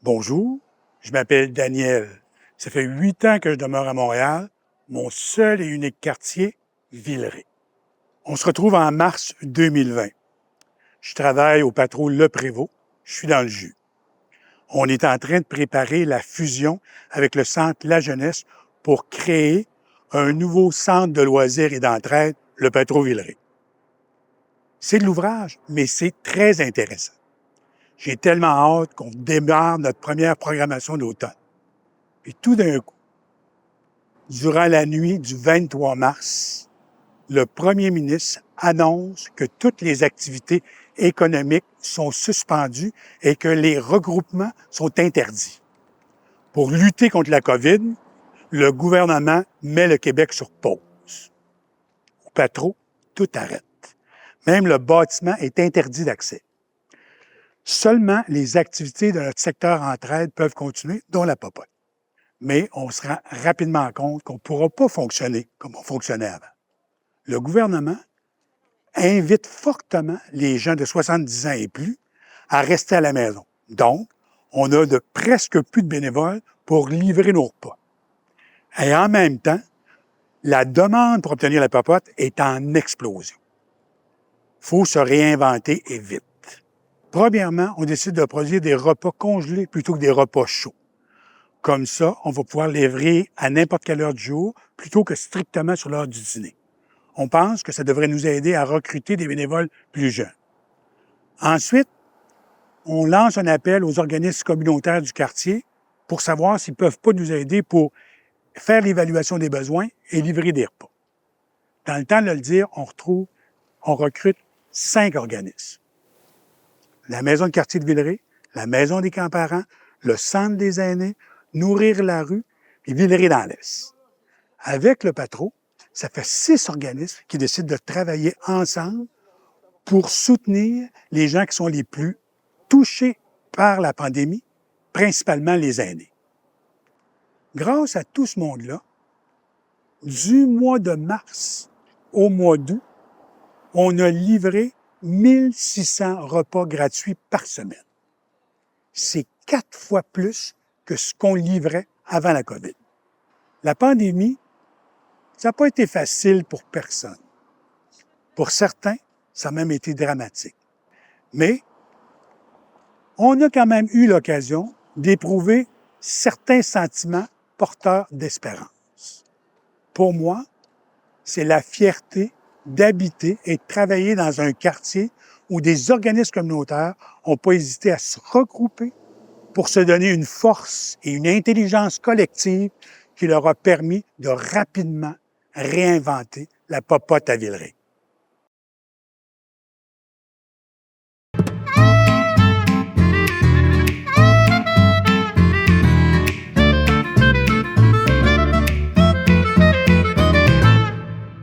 Bonjour, je m'appelle Daniel. Ça fait 8 ans que je demeure à Montréal, mon seul et unique quartier, Villeray. On se retrouve en mars 2020. Je travaille au Patro Le Prévost, je suis dans le jus. On est en train de préparer la fusion avec le Centre La Jeunesse pour créer un nouveau centre de loisirs et d'entraide, le Patro Villeray. C'est de l'ouvrage, mais c'est très intéressant. J'ai tellement hâte qu'on démarre notre première programmation d'automne. Et tout d'un coup, durant la nuit du 23 mars, le premier ministre annonce que toutes les activités économiques sont suspendues et que les regroupements sont interdits. Pour lutter contre la COVID, le gouvernement met le Québec sur pause. Au Patro, tout arrête. Même le bâtiment est interdit d'accès. Seulement les activités de notre secteur entraide peuvent continuer, dont la popote. Mais on se rend rapidement compte qu'on ne pourra pas fonctionner comme on fonctionnait avant. Le gouvernement invite fortement les gens de 70 ans et plus à rester à la maison. Donc, on a de presque plus de bénévoles pour livrer nos repas. Et en même temps, la demande pour obtenir la popote est en explosion. Il faut se réinventer et vite. Premièrement, on décide de produire des repas congelés plutôt que des repas chauds. Comme ça, on va pouvoir livrer à n'importe quelle heure du jour plutôt que strictement sur l'heure du dîner. On pense que ça devrait nous aider à recruter des bénévoles plus jeunes. Ensuite, on lance un appel aux organismes communautaires du quartier pour savoir s'ils ne peuvent pas nous aider pour faire l'évaluation des besoins et livrer des repas. Dans le temps de le dire, on recrute 5 organismes. La Maison de quartier de Villeray, la Maison des grands-parents, le Centre des aînés, Nourrir la rue et Villeray dans l'Est. Avec le Patro, ça fait 6 organismes qui décident de travailler ensemble pour soutenir les gens qui sont les plus touchés par la pandémie, principalement les aînés. Grâce à tout ce monde-là, du mois de mars au mois d'août, on a livré 1600 repas gratuits par semaine. C'est 4 fois plus que ce qu'on livrait avant la COVID. La pandémie, ça n'a pas été facile pour personne. Pour certains, ça a même été dramatique. Mais on a quand même eu l'occasion d'éprouver certains sentiments porteurs d'espérance. Pour moi, c'est la fierté d'habiter et de travailler dans un quartier où des organismes communautaires n'ont pas hésité à se regrouper pour se donner une force et une intelligence collective qui leur a permis de rapidement réinventer la popote à Villeray.